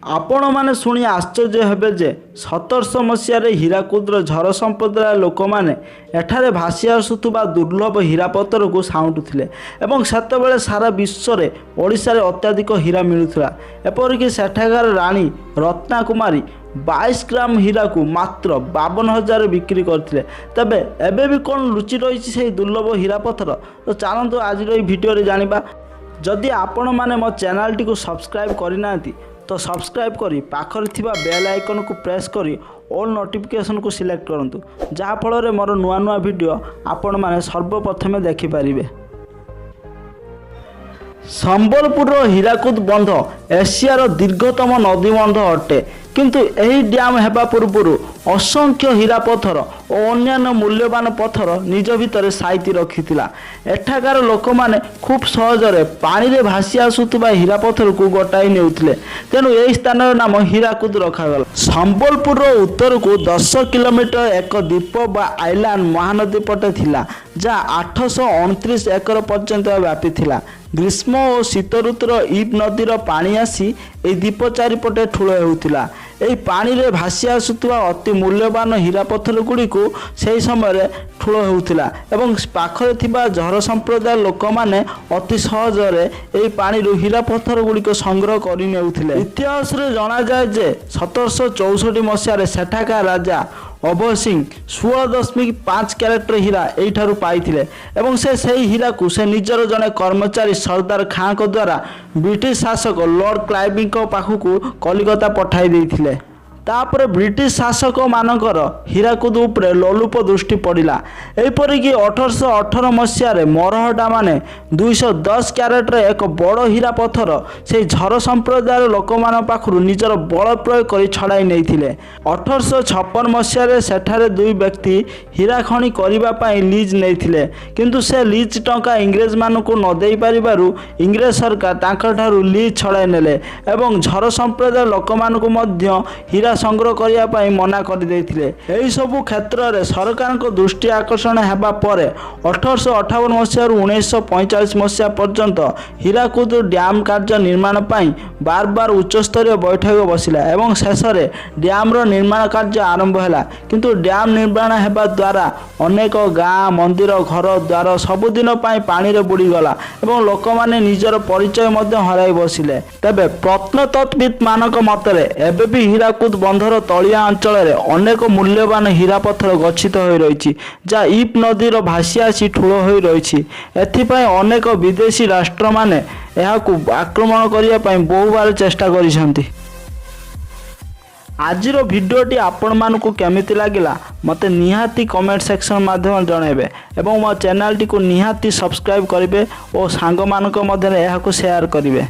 आपण मैंने शुणी आश्चर्य हेबे जे 1700 मसीह हीराकुदर झर संप्रदाय लोक मैंने एठारे भासी आसुवा दुर्लभ हीरापतर को साउंटुले एवं सेतबेले सारा विश्व में ओडिशा रे अत्याधिक हीरा मिलुला। एपरिक सेठाकार राणी रत्नाकुमारी 22 ग्राम हीरा को मात्र 52,000 बिक्री करते। तबे एबे भी कौन लुचि रही से दुर्लभ हीरापथर तो चलतु आज भिडियो जानिबा। जदि आपण मैंने मो चैनल टी को सब्सक्राइब करना तो सब्सक्राइब करी पाखर थिबा बेल आइकन को प्रेस करी ऑल नोटिफिकेशन को सिलेक्ट करंतु जहा फल रे मोर नुआ नुआ वीडियो आपण माने सर्वप्रथमे देखि पारिबे। संबलपुर हीराकुद बंध एशियार दीर्घतम नदी बंध अटे किंतु एही डैम हेबा पूर्व असंख्य हीरा पत्थर और अन्यान्य मूल्यवान पत्थर निज भितर साइती रखिथिला। एठाकार लोक माने खूब सहजरे पानी रे भासी आसुतबा हीरा पत्थर को गोटाई नेउथिले तेणु एही स्थान नाम हीराकुद रखागला। संबलपुर उत्तर को 10 किलोमीटर एक द्वीप बा आइलैंड महानदी पटे थिला जहाँ 829 एकर पर्यंत व्यापी थिला। ग्रीष्म और शीत ऋतुर इब नदीर पानी आसी ए द्वीप चारिपटे ठूल होउथिला। एही पानी रे भासी आसुवा अति मूल्यवान हीरा पत्थर गुड़ी को सही समय ठूल होउथिला एवं पाखरे थिबा झर संप्रदाय लोक माने अति सहजरे एही पानी रू हीरा पत्थर गुड़ी को संग्रह करि नेउथिले। इतिहास रे जणा जाय जे 1764 मसीह सेठाका राजा अभय सिंह 16.5 क्यारेट हीरा एठारू पाइथिले एवं से हीरा को से निजर जने कर्मचारी सरदार खां को द्वारा ब्रिटिश शासक लॉर्ड क्लाइविंग पाखु कलिकता पठाई देइथिले। तापर ब्रिटिश शासक मानकर हीराकुद उपरे लोलुप दृष्टि पड़ा। एपरिक 1818 मसीह मरहटा माने 210 क्यारेट एक बड़ हीरा पत्थर से झर संप्रदाय लोक मान पाखु निजर बल प्रयोग कर छड़ाई नहीं। 1856 मसीह सेठारे दुई व्यक्ति हीरा खणी करने लीज नहीं किंतु से लीज टंका इंग्रेज मान को न दे पारिबारु इंग्रेज सरकार तांकठारु लीज छड़ाई नेले एवं झर संप्रदाय लोक मान को मध्य हीरा संग्रह करने मना कर यही सबू क्षेत्र में सरकार को दृष्टि आकर्षण होगा पर 1858 मसीह 1945 मसीहा पर्यंत हीराकुद डैम कार्य निर्माण पर बार बार उच्चस्तरीय बैठक बसिला एवं शेष में डैम निर्माण कार्य आरंभ है किंतु डैम निर्माण होगा द्वारा अनेक गाँ मंदिर घर द्वार सबुदिन पानी रे बुड़ीगला एवं लोक मैंने निजर परिचय हराई बसिले। तेबे प्रत्नतत्विद मानक मतरे एबे भी हीराकुद बंधर तलिया अंचल में अनेक मूल्यवान हीरा पत्थर गच्छित हो रही जहाँ इब नदीर भासी आसी ठूल हो रही। एथिपाई अनेक विदेशी राष्ट्र माने एहाकु आक्रमण करने बहु बार चेष्टा करिसेंती। आजिर भिडियोटी आपण मानकु केमिति लागिला मते निहाती कमेंट सेक्शन माध्यम जणाइबे एवं मो चैनल टी को निहाती सब्सक्राइब करिवे और सांग मानक मध्यरे एहाकु शेयर करिवे।